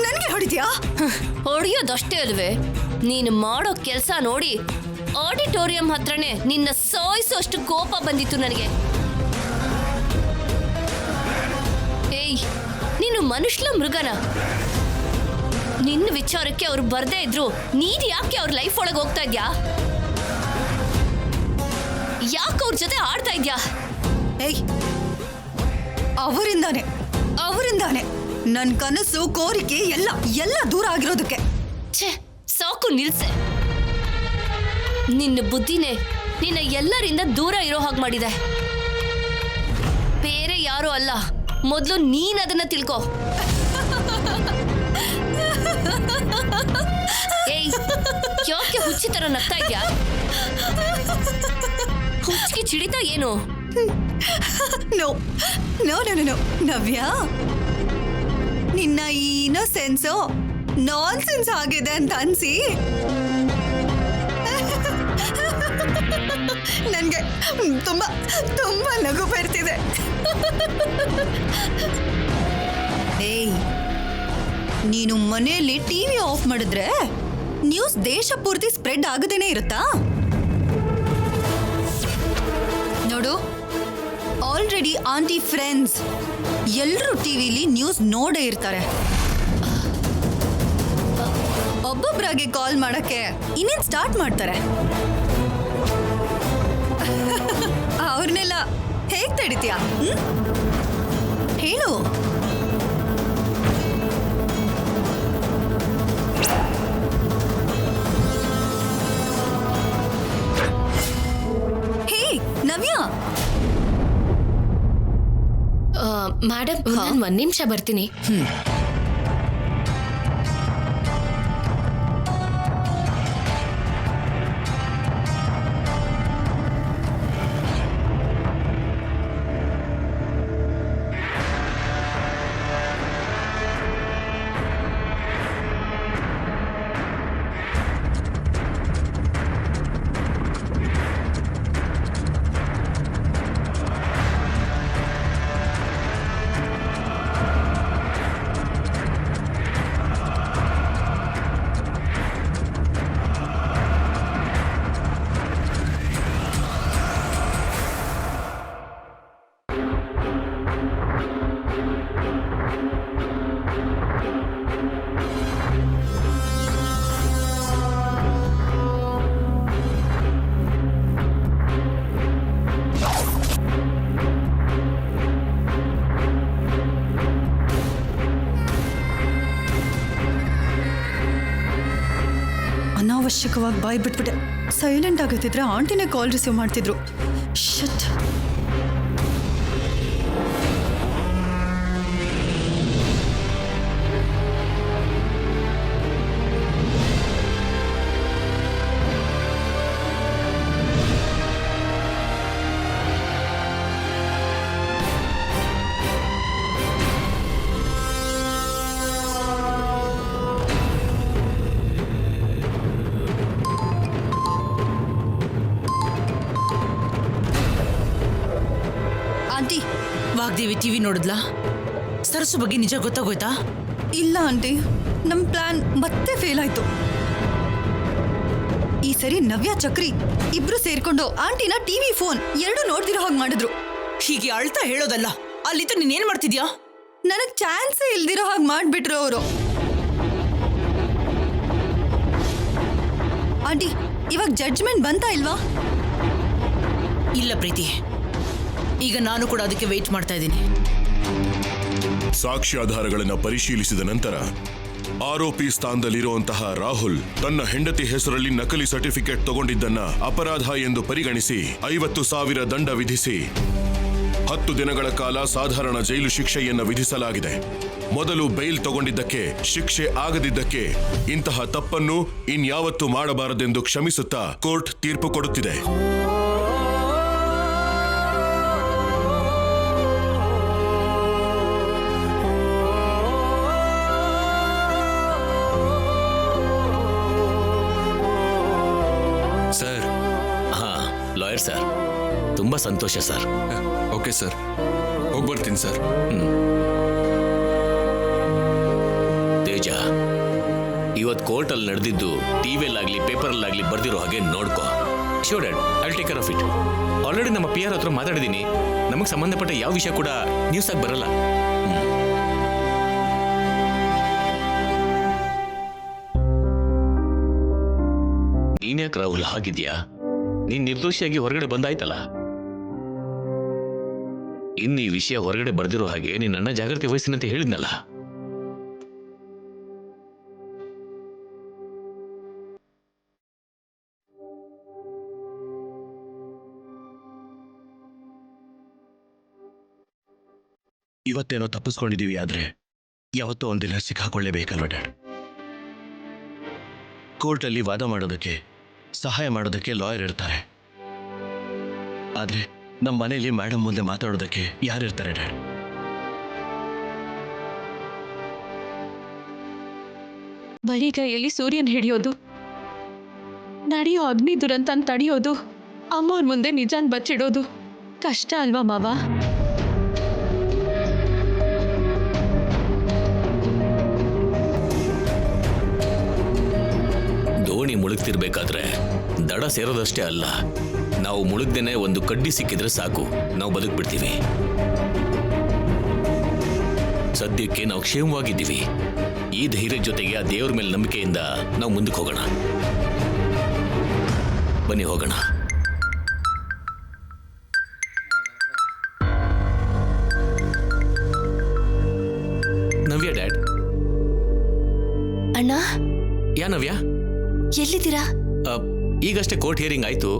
Speaker 4: ನನ್ಗೆ ಹೊಡಿದ್ಯಾ?
Speaker 5: ಹೊಡಿಯೋದಷ್ಟೇ ಅಲ್ವೇ, ನೀನು ಮಾಡೋ ಕೆಲಸ ನೋಡಿ ಆಡಿಟೋರಿಯಂ ಹತ್ರನೇ ನಿನ್ನ ಸಾಯಿಸೋಷ್ಟು ಕೋಪ ಬಂದಿತ್ತು ನನಗೆ. ಏಯ್, ನೀನು ಮನುಷ್ಯನ ಮೃಗನ? ನಿನ್ನ ವಿಚಾರಕ್ಕೆ ಅವ್ರು ಬರ್ದೇ ಇದ್ರು ನೀನ್ ಯಾಕೆ ಅವ್ರ ಲೈಫ್ ಒಳಗೆ ಹೋಗ್ತಾ ಇದ್ಯಾ? ಯಾಕೆ ಅವ್ರ ಜೊತೆ ಆಡ್ತಾ ಇದ್ಯಾ?
Speaker 4: ಏಯ್, ಅವರಿಂದಾನೆ ನನ್ ಕನಸು, ಕೋರಿಕೆ ಎಲ್ಲ ದೂರ ಆಗಿರೋದಕ್ಕೆ.
Speaker 5: ಛೇ, ಸಾಕು ನಿಲ್ಸೆ. ನಿನ್ನ ಬುದ್ಧಿನೇ ನಿನ್ನ ಎಲ್ಲರಿಂದ ದೂರ ಇರೋ ಹಾಗೆ ಮಾಡಿದೆ. ಬೇರೆ ಯಾರು ಅಲ್ಲ, ಮೊದಲು ನೀನ್ ಅದನ್ನ ತಿಳ್ಕೊ. ಏಯ್, ಯಾಕೆ ಹುಚ್ಚಿ ತರ ನಗ್ತಾ ಇದ್ಯಾ? ಹುಚ್ಚಿಗೆ ಚಿಡಿತಾ ಏನು?
Speaker 4: ನೋ ನೋ ನೋ ನೋ ನವ್ಯ, ನಿನ್ನ ಈ ಇನ್ನೋಸೆನ್ಸು ನಾನ್ ಸೆನ್ಸ್ ಆಗಿದೆ ಅಂತ ಅನ್ಸಿ ನನ್ಗೆ ತುಂಬಾ ತುಂಬಾ ನಗು ಬರ್ತಿದೆ. ಏಯ್, ನೀನು ಮನೆಯಲ್ಲಿ ಟಿವಿ ಆಫ್ ಮಾಡಿದ್ರೆ ನ್ಯೂಸ್ ದೇಶ ಪೂರ್ತಿ ಸ್ಪ್ರೆಡ್ ಆಗದೇನೆ ಇರುತ್ತಾ? ನೋಡು, ಆಲ್ರೆಡಿ ಆಂಟಿ ಫ್ರೆಂಡ್ಸ್ ಎಲ್ಲರೂ ಟಿವಿಲಿ ನ್ಯೂಸ್ ನೋಡೇ ಇರ್ತಾರೆ. ಒಬ್ಬೊಬ್ಬರಾಗಿ ಕಾಲ್ ಮಾಡಕ್ಕೆ ಇನ್ನೇನ್ ಸ್ಟಾರ್ಟ್ ಮಾಡ್ತಾರೆ. ಅವ್ರನ್ನೆಲ್ಲ ಹೇಗ್ ತಡಿತೀಯಾ? ಹೇಳು. ಹೇ ನವ್ಯ.
Speaker 5: ಮೇಡಮ್, ನಾನು 1 ನಿಮಿಷ ಬರ್ತೀನಿ.
Speaker 4: ಅನಾವಶ್ಯಕವಾಗಿ ಬಾಯ್ ಬಿಟ್ಬಿಟ್ಟೆ. ಸೈಲೆಂಟ್ ಆಗತ್ತಿದ್ರೆ ಆಂಟಿನೇ ಕಾಲ್ ರಿಸೀವ್ ಮಾಡ್ತಿದ್ರು. ಶಟ್.
Speaker 3: ಆಂಟಿ,
Speaker 7: ವಾಗ್ದೇವಿ ಟಿವಿ ನೋಡಿದ್ಲಾ? ಸರಸು ಬಗ್ಗೆ ನಿಜ ಗೊತ್ತಾಗೋಯ್ತಾ?
Speaker 4: ಇಲ್ಲ ಆಂಟಿ, ನಮ್ ಪ್ಲಾನ್ ಮತ್ತೆ ಫೇಲ್ ಆಯ್ತು. ಈ ಸರಿ ನವ್ಯ ಚಕ್ರಿ ಇಬ್ರು ಸೇರ್ಕೊಂಡು ಆಂಟಿನ ಟಿವಿ ಫೋನ್ ಎರಡು ನೋಡ್ದಿರೋ ಹಾಗೆ ಮಾಡಿದ್ರು.
Speaker 7: ಹೀಗೆ ಅಳ್ತಾ ಹೇಳೋದಲ್ಲ, ಅಲ್ಲಿದ್ದ ನೀನೇನ್ ಮಾಡ್ತಿದ್ಯಾ?
Speaker 4: ನನಗ್ ಚಾನ್ಸೇ ಇಲ್ದಿರೋ ಹಾಗೆ ಮಾಡ್ಬಿಟ್ರು ಅವರು. ಆಂಟಿ, ಇವಾಗ ಜಡ್ಜ್ಮೆಂಟ್ ಬಂತಾ ಇಲ್ವಾ?
Speaker 7: ಇಲ್ಲ ಪ್ರೀತಿ, ಈಗ ನಾನು ಕೂಡ ಅದಕ್ಕೆ ವೇಟ್ ಮಾಡ್ತಾ ಇದ್ದೀನಿ.
Speaker 11: ಸಾಕ್ಷ್ಯಾಧಾರಗಳನ್ನು ಪರಿಶೀಲಿಸಿದ ನಂತರ ಆರೋಪಿ ಸ್ಥಾನದಲ್ಲಿರುವಂತಹ ರಾಹುಲ್ ತನ್ನ ಹೆಂಡತಿ ಹೆಸರಲ್ಲಿ ನಕಲಿ ಸರ್ಟಿಫಿಕೇಟ್ ತಗೊಂಡಿದ್ದನ್ನ ಅಪರಾಧ ಎಂದು ಪರಿಗಣಿಸಿ 50,000 ದಂಡ ವಿಧಿಸಿ 10 ದಿನಗಳ ಕಾಲ ಸಾಧಾರಣ ಜೈಲು ಶಿಕ್ಷೆಯನ್ನು ವಿಧಿಸಲಾಗಿದೆ. ಮೊದಲು ಬೈಲ್ ತಗೊಂಡಿದ್ದಕ್ಕೆ ಶಿಕ್ಷೆ ಆಗದಿದ್ದಕ್ಕೆ ಇಂತಹ ತಪ್ಪನ್ನು ಇನ್ಯಾವತ್ತೂ ಮಾಡಬಾರದೆಂದು ಕ್ಷಮಿಸುತ್ತಾ ಕೋರ್ಟ್ ತೀರ್ಪು ಕೊಡುತ್ತಿದೆ.
Speaker 9: ಸರ್.
Speaker 2: ಹಾ, ಲಾಯರ್ ಸರ್, ತುಂಬಾ ಸಂತೋಷ ಸರ್.
Speaker 9: ಓಕೆ ಸರ್, ಹೋಗ್ಬರ್ತೀನಿ ಸರ್.
Speaker 2: ತೇಜ, ಇವತ್ತು ಕೋರ್ಟಲ್ಲಿ ನಡೆದಿದ್ದು ಟಿವಿಯಲ್ಲಾಗ್ಲಿ ಪೇಪರಲ್ಲಾಗ್ಲಿ ಬರ್ದಿರೋ ಹಾಗೆ ನೋಡ್ಕೋ. Sure dad, I will take care of it. Already ನಮ್ಮ PR ಹತ್ರ ಮಾತಾಡಿದ್ದೀನಿ. ನಮಗೆ ಸಂಬಂಧಪಟ್ಟ ಯಾವ ವಿಷಯ ಕೂಡ ನ್ಯೂಸ್ ಆಗಿ ಬರಲ್ಲ. ನೀನ್ಯಾಕೆ ರಾಹುಲ್ ಹಾಗಿದ್ಯಾ? ನೀನ್ ನಿರ್ದೋಷಿಯಾಗಿ ಹೊರಗಡೆ ಬಂದಾಯ್ತಲ್ಲ. ಇನ್ನು ಈ ವಿಷಯ ಹೊರಗಡೆ ಬರ್ದಿರೋ ಹಾಗೆ ನಿನ್ನ ಜಾಗ್ರತೆ ವಹಿಸಿನಂತೆ ಹೇಳಿದ್ನಲ್ಲ.
Speaker 10: ಇವತ್ತೇನೋ ತಪ್ಪಿಸ್ಕೊಂಡಿದೀವಿ, ಆದ್ರೆ ಯಾವತ್ತೋ ಒಂದಿನ ಸಿಕ್ಕಾಕೊಳ್ಳೇಬೇಕಲ್ವ ಡ್ಯಾಡ್? ಕೋರ್ಟಲ್ಲಿ ವಾದ ಮಾಡೋದಕ್ಕೆ, ಸಹಾಯ ಮಾಡೋದಕ್ಕೆ ಲಾಯರ್ ಇರ್ತಾರೆ. ಆದ್ರೆ ನಮ್ಮ ಮನೆಯಲ್ಲಿ ಮೇಡಮ್ ಮುಂದೆ ಮಾತಾಡೋದಕ್ಕೆ ಯಾರಿರ್ತಾರೆ ಡ್ಯಾಡ್?
Speaker 6: ಬರಿಗೈಯಲ್ಲಿ ಸೂರ್ಯನ್ ಹಿಡಿಯೋದು, ನಡೆಯೋ ಅಗ್ನಿ ದುರಂತ ತಡೆಯೋದು, ಅಮ್ಮವ್ರ ಮುಂದೆ ನಿಜಾನ್ ಬಚ್ಚಿಡೋದು ಕಷ್ಟ ಅಲ್ವಾ ಮಾವ?
Speaker 2: ದೋಣಿ ಮುಳುಗ್ತಿರ್ಬೇಕಾದ್ರೆ ದಡ ಸೇರೋದಷ್ಟೇ ಅಲ್ಲ, ನಾವು ಮುಳುಗ್ದೇನೆ ಒಂದು ಕಡ್ಡಿ ಸಿಕ್ಕಿದ್ರೆ ಸಾಕು, ನಾವು ಬದುಕ್ಬಿಡ್ತೀವಿ. ಸದ್ಯಕ್ಕೆ ನಾವು ಕ್ಷೇಮವಾಗಿದ್ದೀವಿ. ಈ ಧೈರ್ಯದ ಜೊತೆಗೆ ಆ ದೇವ್ರ ಮೇಲೆ ನಂಬಿಕೆಯಿಂದ ನಾವು ಮುಂದಕ್ಕೆ ಹೋಗೋಣ. ಬನ್ನಿ ಹೋಗೋಣ. ನವ್ಯ ಡ್ಯಾಡ್.
Speaker 5: ಅಣ್ಣ,
Speaker 2: ಯಾ ನವ್ಯ,
Speaker 5: ಎಲ್ಲಿದ್ದೀರಾ?
Speaker 2: ಈಗಷ್ಟೇ ಕೋರ್ಟ್ ಹಿಯರಿಂಗ್ ಆಯ್ತು.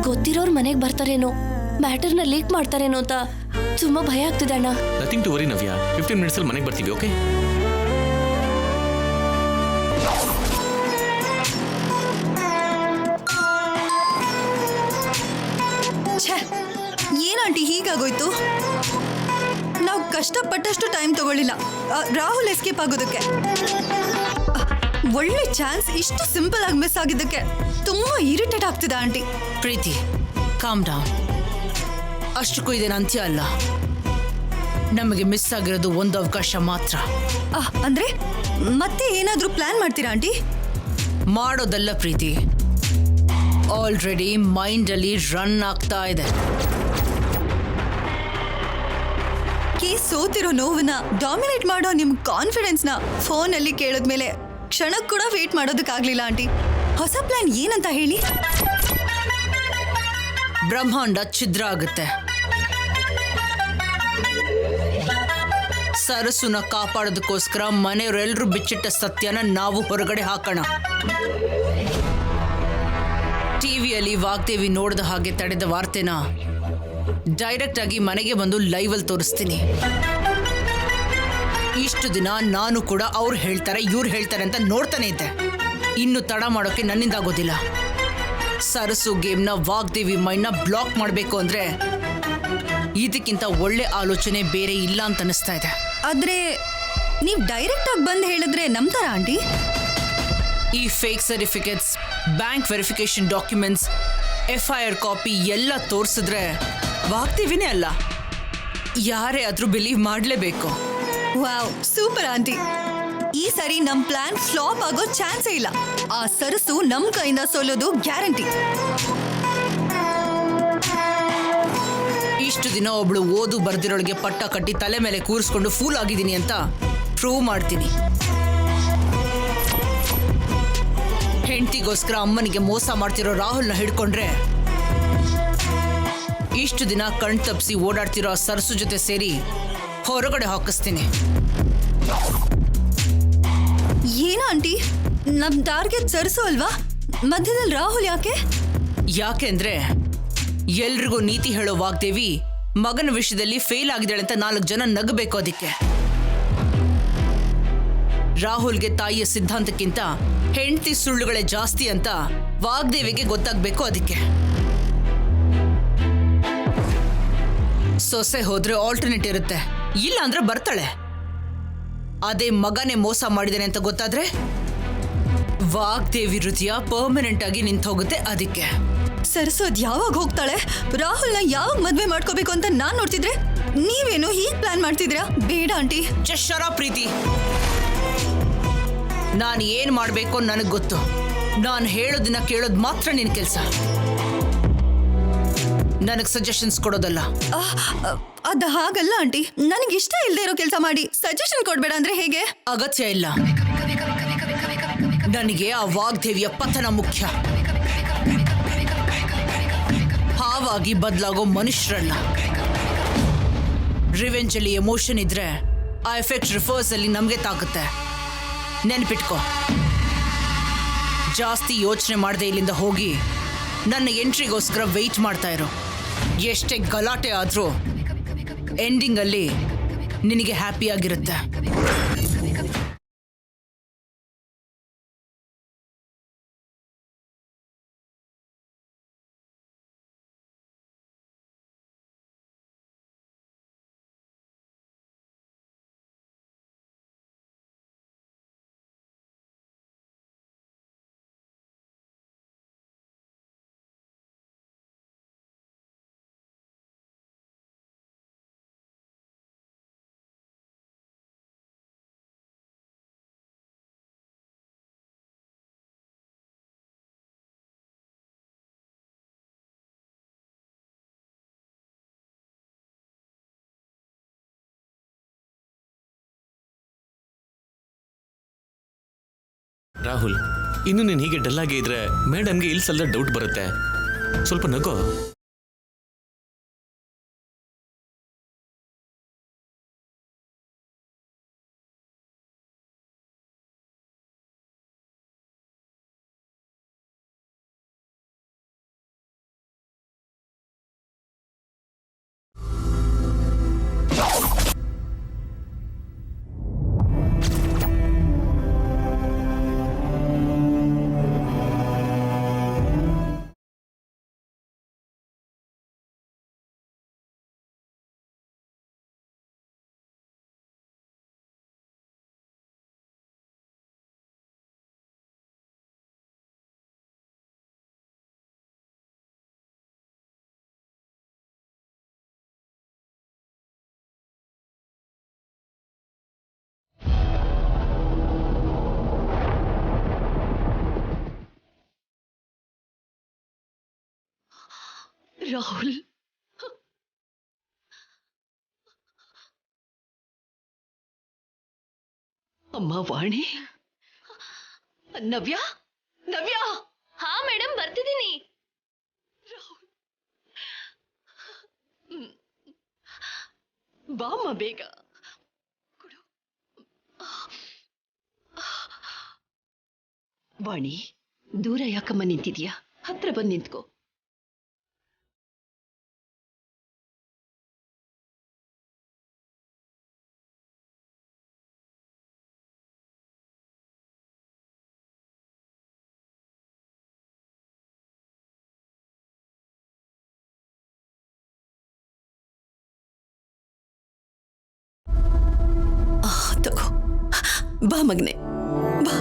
Speaker 5: ಗೊತ್ತಿರೋರು ಮನೆಗೆ ಬರ್ತಾರೇನೋ, ಮ್ಯಾಟರ್ನ ಲೀಕ್ ಮಾಡ್ತಾರೇನೋ ಅಂತ ತುಂಬಾ ಭಯ ಆಗ್ತಿದೆ ಅಣ್ಣ.
Speaker 2: ನಥಿಂಗ್ ಟು ವರಿ ನವ್ಯ, 15 ಮಿನಿಟ್ಸಲ್ಲಿ ಮನೆಗೆ ಬರ್ತೀವಿ. ಓಕೆ?
Speaker 4: ಏನಾಂಟಿ ಹೀಗಾಗೋಯ್ತು? ನಾವು ಕಷ್ಟಪಟ್ಟಷ್ಟು ಟೈಮ್ ತಗೊಳ್ಳಿಲ್ಲ ರಾಹುಲ್ ಎಸ್ಕೇಪ್ ಆಗೋದಕ್ಕೆ. ಒಳ್ಳೆ ಚಾನ್ಸ್ ಇಷ್ಟು ಸಿಂಪಲ್ ಆಗಿ ಮಿಸ್ ಆಗಿದ್ದಕ್ಕೆ ತುಂಬಾ ಇರಿಟೇಟ್ ಆಗ್ತಿದೆ ಆಂಟಿ.
Speaker 7: ಪ್ರೀತಿ, ಕಾಮ್ ಡೌನ್. ಅಷ್ಟಕ್ಕೂ ಇದೇನು ಅಂತ್ಯ ಅಲ್ಲ. ನಮಗೆ ಮಿಸ್ ಆಗಿರೋದು ಒಂದು ಅವಕಾಶ ಮಾತ್ರ.
Speaker 4: ಅಂದ್ರೆ ಮತ್ತೆ ಏನಾದ್ರೂ ಪ್ಲಾನ್ ಮಾಡ್ತೀರಾ ಆಂಟಿ?
Speaker 7: ಮಾಡೋದಲ್ಲ ಪ್ರೀತಿ, ಆಲ್ರೆಡಿ ಮೈಂಡಲ್ಲಿ ರನ್ ಆಗ್ತಾ ಇದೆ.
Speaker 4: ಕೇಸ್ ಸೋತಿರೋ ನೋವನ್ನ ಡಾಮಿನೇಟ್ ಮಾಡೋ ನಿಮ್ ಕಾನ್ಫಿಡೆನ್ಸ್ನ ಫೋನಲ್ಲಿ ಕೇಳಿದ್ಮೇಲೆ ಕ್ಷಣಕ್ಕೆ ಕೂಡ ವೇಟ್ ಮಾಡೋದಕ್ಕಾಗ್ಲಿಲ್ಲ ಆಂಟಿ. ಹೊಸ ಪ್ಲಾನ್ ಏನಂತ ಹೇಳಿ?
Speaker 7: ಬ್ರಹ್ಮಾಂಡ ಛಿದ್ರ ಆಗುತ್ತೆ. ಸರಸುನ ಕಾಪಾಡೋದಕ್ಕೋಸ್ಕರ ಮನೆಯವರೆಲ್ಲರೂ ಬಿಚ್ಚಿಟ್ಟ ಸತ್ಯನ ನಾವು ಹೊರಗಡೆ ಹಾಕೋಣ. ಟಿವಿಯಲ್ಲಿ ವಾಗ್ದೇವಿ ನೋಡಿದ ಹಾಗೆ ತಡೆದ ವಾರ್ತೆನ ಡೈರೆಕ್ಟ್ ಆಗಿ ಮನೆಗೆ ಬಂದು ಲೈವಲ್ಲಿ ತೋರಿಸ್ತೀನಿ. ಇಷ್ಟು ದಿನ ನಾನು ಕೂಡ ಅವ್ರು ಹೇಳ್ತಾರೆ ಇವ್ರು ಹೇಳ್ತಾರೆ ಅಂತ ನೋಡ್ತಾನೆ ಇದ್ದೆ. ಇನ್ನು ತಡ ಮಾಡೋಕೆ ನನ್ನಿಂದ ಆಗೋದಿಲ್ಲ. ಸರಸು ಗೇಮ್ನ ವಾಗ್ದೇವಿ ಮೈಂಡ್ನ ಬ್ಲಾಕ್ ಮಾಡಬೇಕು ಅಂದ್ರೆ ಇದಕ್ಕಿಂತ ಒಳ್ಳೆ ಆಲೋಚನೆ ಬೇರೆ ಇಲ್ಲ ಅಂತ ಅನಿಸ್ತಾ ಇದೆ.
Speaker 4: ಆದ್ರೆ ನೀವು ಡೈರೆಕ್ಟ್ ಆಗಿ ಬಂದು ಹೇಳಿದ್ರೆ ನಂಬ್ತಾರ ಆಂಟಿ?
Speaker 7: ಈ fake certificates, bank verification documents, FIR copy ಎಲ್ಲ ತೋರಿಸಿದ್ರೆ ವಾಗ್ದೇವಿನೇ ಅಲ್ಲ, ಯಾರೇ ಆದ್ರೂ ಬಿಲೀವ್ ಮಾಡಲೇಬೇಕು.
Speaker 4: Wow, super aunty. ಈ ಸರಿ ನಮ್ ಪ್ಲಾನ್ ಫ್ಲಾಪ್ ಆಗೋ ಚಾನ್ಸೇ ಇಲ್ಲ. ಆ ಸರಸು ನಮ್ ಕೈಯಿಂದ ಸೋಲೋದು ಗ್ಯಾರಂಟಿ.
Speaker 7: ಇಷ್ಟು ದಿನ ಒಬ್ಳು ಓದು ಬರ್ದಿರೋಳಿಗೆ ಪಟ್ಟ ಕಟ್ಟಿ ತಲೆ ಮೇಲೆ ಕೂರಿಸ್ಕೊಂಡು ಫೂಲ್ ಆಗಿದ್ದೀನಿ ಅಂತ ಪ್ರೂವ್ ಮಾಡ್ತೀನಿ. ಹೆಂಡತಿಗೋಸ್ಕರ ಅಮ್ಮನಿಗೆ ಮೋಸ ಮಾಡ್ತಿರೋ ರಾಹುಲ್ನ ಹಿಡ್ಕೊಂಡ್ರೆ ಇಷ್ಟು ದಿನ ಕಣ್ ತಪ್ಪಿಸಿ ಓಡಾಡ್ತಿರೋ ಆ ಸರಸು ಜೊತೆ ಸೇರಿ ಹೊರಗಡೆ ಹಾಕಿಸ್ತೀನಿ.
Speaker 4: ಏನು ಆಂಟಿ, ನಮ್ ಟಾರ್ಗೆಟ್ ಸರಸು ಅಲ್ವಾ? ಮಧ್ಯದಲ್ಲಿ ರಾಹುಲ್ ಯಾಕೆ?
Speaker 7: ಯಾಕೆಂದ್ರೆ ಎಲ್ರಿಗೂ ನೀತಿ ಹೇಳೋ ವಾಗ್ದೇವಿ ಮಗನ ವಿಷಯದಲ್ಲಿ ಫೇಲ್ ಆಗಿದ್ದಾಳೆ ಅಂತ 4 ಜನ ನಗಬೇಕು. ಅದಕ್ಕೆ ರಾಹುಲ್ಗೆ ತಾಯಿಯ ಸಿದ್ಧಾಂತಕ್ಕಿಂತ ಹೆಂಡತಿ ಸುಳ್ಳುಗಳೇ ಜಾಸ್ತಿ ಅಂತ ವಾಗ್ದೇವಿಗೆ ಗೊತ್ತಾಗ್ಬೇಕು. ಅದಕ್ಕೆ ಸೊಸೆ ಹೋದ್ರೆ ಆಲ್ಟರ್ನೇಟ್ ಇರುತ್ತೆ, ಇಲ್ಲ ಅಂದ್ರೆ ಬರ್ತಾಳೆ. ಅದೇ ಮಗನೇ ಮೋಸ ಮಾಡಿದಾನೆ ಅಂತ ಗೊತ್ತಾದ್ರೆ ವಾಗ್ದೇವಿ ಹೃದಯ ಪರ್ಮನೆಂಟ್ ಆಗಿ ನಿಂತು ಹೋಗುತ್ತೆ. ಅದಕ್ಕೆ
Speaker 4: ಸರಸು ಅದ್ ಯಾವಾಗ ಹೋಗ್ತಾಳೆ? ರಾಹುಲ್ನ ಯಾವಾಗ ಮದ್ವೆ ಮಾಡ್ಕೋಬೇಕು ಅಂತ ನಾನ್ ನೋಡ್ತಿದ್ರೆ ನೀವೇನು ಹೀಗ್ ಪ್ಲಾನ್ ಮಾಡ್ತಿದ್ರಾ? ಬೇಡ ಆಂಟಿ.
Speaker 7: ಶರ ಪ್ರೀತಿ, ನಾನು ಏನ್ ಮಾಡ್ಬೇಕು ನನಗ್ ಗೊತ್ತು. ನಾನು ಹೇಳೋದನ್ನ ಕೇಳೋದ್ ಮಾತ್ರ ನಿನ್ ಕೆಲ್ಸ, ನನಗ್ ಸಜೆಷನ್ಸ್ ಕೊಡೋದಲ್ಲ.
Speaker 4: ಅದ ಹಾಗಲ್ಲ ಆಂಟಿ, ನನಗೆ ಇಷ್ಟ ಇಲ್ಲದೆ ಇರೋ ಕೆಲಸ ಮಾಡಿ ಸಜೆಷನ್ ಕೊಡ್ಬೇಡ ಅಂದ್ರೆ ಹೇಗೆ?
Speaker 7: ಅಗತ್ಯ ಇಲ್ಲ. ನನಗೆ ಆ ವಾಗ್ದೇವಿಯ ಪತನ ಮುಖ್ಯ. ಹಾವಾಗಿ ಬದಲಾಗೋ ಮನುಷ್ಯರಲ್ಲ. ರಿವೆಂಜ್ ಅಲ್ಲಿ ಎಮೋಷನ್ ಇದ್ರೆ ಆ ಎಫೆಕ್ಟ್ ರಿಫರ್ಸ್ ಅಲ್ಲಿ ನಮ್ಗೆ ತಾಕುತ್ತೆ. ನೆನ್ಪಿಟ್ಕೋ. ಜಾಸ್ತಿ ಯೋಚನೆ ಮಾಡದೆ ಇಲ್ಲಿಂದ ಹೋಗಿ ನನ್ನ ಎಂಟ್ರಿಗೋಸ್ಕರ ವೆಯ್ಟ್ ಮಾಡ್ತಾ ಇರೋ. ಎಷ್ಟೇ ಗಲಾಟೆ ಆದ್ರೂ ಎಂಡಿಂಗ್ ಅಲ್ಲಿ ನಿನಗೆ ಹ್ಯಾಪಿ ಆಗಿರುತ್ತೆ.
Speaker 2: ರಾಹುಲ್, ಇನ್ನು ನೀನು ಹೀಗೆ ಡಲ್ ಆಗೇ ಇದ್ರೆ ಮೇಡಮ್ಗೆ ಇಲ್ಲಿ ಸಲ ಡೌಟ್ ಬರುತ್ತೆ. ಸ್ವಲ್ಪ ನಗೋ.
Speaker 3: ರಾಹುಲ್, ಅಮ್ಮ ವಾಣಿ, ನವ್ಯ, ನವ್ಯ.
Speaker 5: ಹಾ ಮೇಡಮ್, ಬರ್ತಿದ್ದೀನಿ.
Speaker 3: ಬಾಮ್ಮ ಬೇಗ. ವಾಣಿ, ದೂರ ಯಾಕಮ್ಮ ನಿಂತಿದ್ಯಾ? ಹತ್ರ ಬಂದು ನಿಂತ್ಕೋ. ತಗೋ, ಬಾ ಮಗನೆ, ಬಾ.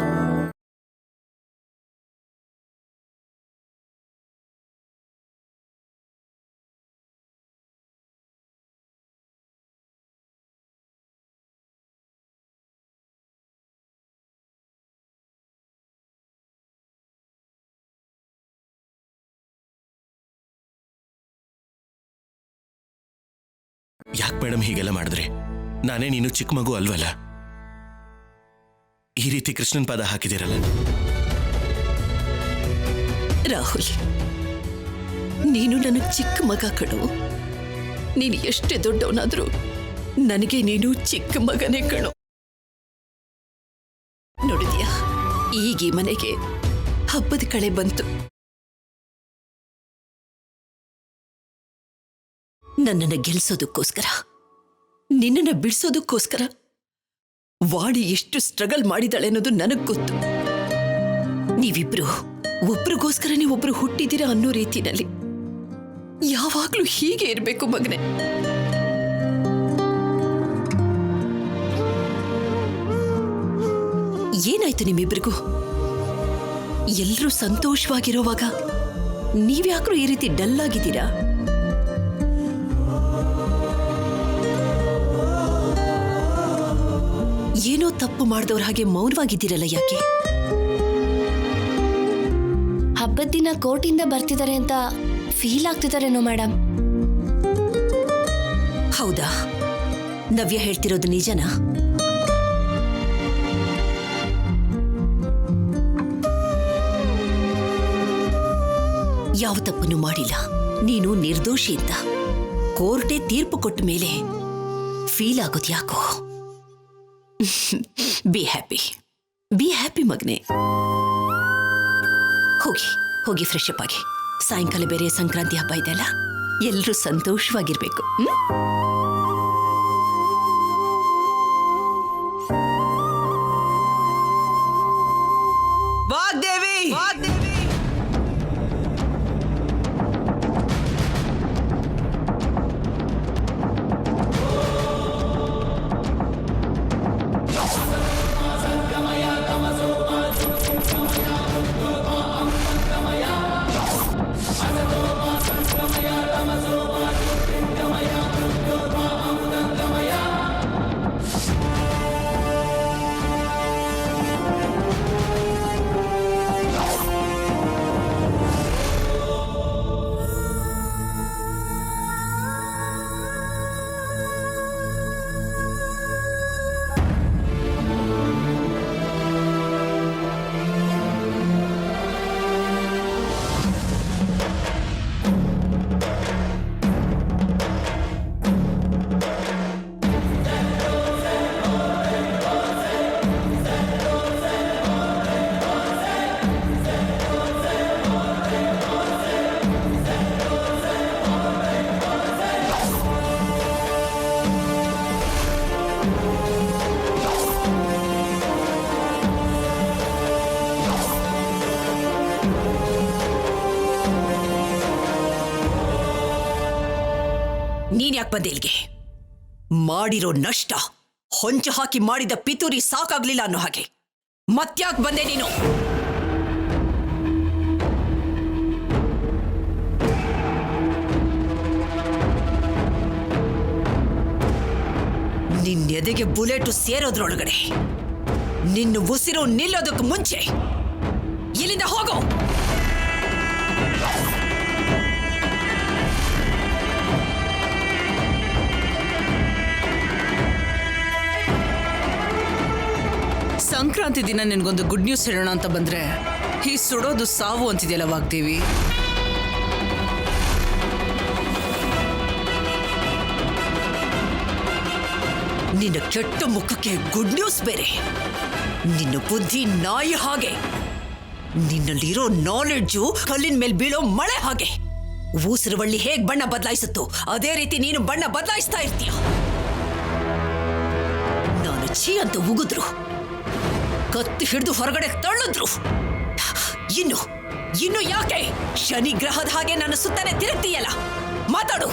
Speaker 10: ಯಾಕೆ ಮೇಡಮ್ ಹೀಗೆಲ್ಲ ಮಾಡಿದ್ರೆ? ನಾನೇ ನೀನು ಚಿಕ್ಕ ಮಗು ಅಲ್ವಲ್ಲ? ಈ ರೀತಿ ಕೃಷ್ಣನ್ ಪಾದ ಹಾಕಿದಿರಲ್ಲ.
Speaker 3: ರಾಹುಲ್, ನೀನು ನನಗೆ ಚಿಕ್ಕ ಮಗ ಕಣು. ನೀನು ಎಷ್ಟೇ ದೊಡ್ಡವನಾದ್ರೂ ನನಗೆ ನೀನು ಚಿಕ್ಕ ಮಗನೇ ಕಣು. ನೋಡಿದ್ಯಾ, ಈಗ ಈ ಮನೆಗೆ ಹಬ್ಬದ ಕಳೆ ಬಂತು. ನನ್ನನ್ನು ಗೆಲ್ಸೋದಕ್ಕೋಸ್ಕರ, ನಿನ್ನನ್ನು ಬಿಡಿಸೋದಕ್ಕೋಸ್ಕರ ವಾಣಿ ಎಷ್ಟು ಸ್ಟ್ರಗಲ್ ಮಾಡಿದಾಳೆ ಅನ್ನೋದು ನನಗ್ ಗೊತ್ತು. ನೀವಿಬ್ರು ಒಬ್ರಿಗೋಸ್ಕರನೇ ಒಬ್ರು ಹುಟ್ಟಿದಿರ ಅನ್ನೋ ರೀತಿನಲ್ಲಿ ಯಾವಾಗ್ಲೂ ಹೀಗೆ ಇರಬೇಕು ಮಗನೆ. ಏನಾಯ್ತು ನಿಮ್ಮಿಬ್ರಿಗೂ? ಎಲ್ರೂ ಸಂತೋಷವಾಗಿರೋವಾಗ ನೀವ್ಯಾಕ್ರೂ ಈ ರೀತಿ ಡಲ್ ಆಗಿದ್ದೀರಾ? ಏನೋ ತಪ್ಪು ಮಾಡಿದವ್ರ ಹಾಗೆ ಮೌನವಾಗಿದ್ದೀರಲ್ಲ, ಯಾಕೆ?
Speaker 5: ಹಬ್ಬದ ದಿನ ಕೋರ್ಟಿಂದ ಬರ್ತಿದ್ದಾರೆ ಅಂತ ಫೀಲ್ ಆಗ್ತಿದಾರೇನೋ ಮೇಡಮ್.
Speaker 3: ಹೌದಾ? ನವ್ಯ ಹೇಳ್ತಿರೋದು ನಿಜನಾ? ಯಾವ ತಪ್ಪನ್ನು ಮಾಡಿಲ್ಲ, ನೀನು ನಿರ್ದೋಷಿ ಅಂತ ಕೋರ್ಟೇ ತೀರ್ಪು ಕೊಟ್ಟ ಮೇಲೆ ಫೀಲ್ ಆಗೋದು ಯಾಕೋ? ಬಿ ಹ್ಯಾಪಿ ಮಗನೆ. ಹೋಗಿ ಫ್ರೆಶ್ ಅಪ್ ಆಗಿ. ಸಾಯಂಕಾಲ ಬೇರೆ ಸಂಕ್ರಾಂತಿ ಹಬ್ಬ ಇದೆಲ್ಲ, ಎಲ್ಲರೂ ಸಂತೋಷವಾಗಿರ್ಬೇಕು.
Speaker 7: ವಾಗ್ದೇವಿ,
Speaker 3: ನೀನ್ ಯಾಕೆ ಬಂದೆ ಇಲ್ಲಿಗೆ? ಮಾಡಿರೋ ನಷ್ಟ ಹೊಂಚು ಹಾಕಿ ಮಾಡಿದ ಪಿತೂರಿ ಸಾಕಾಗ್ಲಿಲ್ಲ ಅನ್ನೋ ಹಾಗೆ ಮತ್ಯಾಕ್ ಬಂದೆ ನೀನು? ನಿನ್ನೆದೆಗೆ ಬುಲೆಟು ಸೇರೋದ್ರೊಳಗಡೆ ನಿನ್ನ ಉಸಿರು ನಿಲ್ಲೋದಕ್ಕೆ ಮುಂಚೆ ಇಲ್ಲಿಂದ ಹೋಗೋ.
Speaker 7: ಸಂಕ್ರಾಂತಿ ದಿನ ನಿನ್ಗೊಂದು ಗುಡ್ ನ್ಯೂಸ್ ಹೇಳೋಣ ಅಂತ ಬಂದ್ರೆ ಈ ಸುಡೋದು ಸಾವು ಅಂತಿದೆಯಲ್ಲ ವಾಗ್ದೇವಿ.
Speaker 3: ನಿನ್ನ ಕೆಟ್ಟ ಮುಖಕ್ಕೆ ಗುಡ್ ನ್ಯೂಸ್ ಬೇರೆ. ನಿನ್ನ ಬುದ್ಧಿ ನಾಯಿ ಹಾಗೆ, ನಿನ್ನಲ್ಲಿರೋ ನಾಲೆಡ್ಜು ಕಲ್ಲಿನ ಮೇಲೆ ಬೀಳೋ ಮಳೆ ಹಾಗೆ. ಊಸರವಳ್ಳಿ ಹೇಗ್ ಬಣ್ಣ ಬದಲಾಯಿಸುತ್ತೋ ಅದೇ ರೀತಿ ನೀನು ಬಣ್ಣ ಬದಲಾಯಿಸ್ತಾ ಇರ್ತೀಯ. ನಾನು ಛೀ ಅಂತ ಉಗಿದ್ರು, ಕತ್ತಿ ಹಿಡಿದು ಹೊರಗಡೆ ತಳ್ಳಿದ್ರು. ಇನ್ನು ಯಾಕೆ ಶನಿ ಗ್ರಹದ ಹಾಗೆ ನನ್ನ ಸುತ್ತನೆ ತಿರುಗ್ತೀಯಲ್ಲ? ಮಾತಾಡು.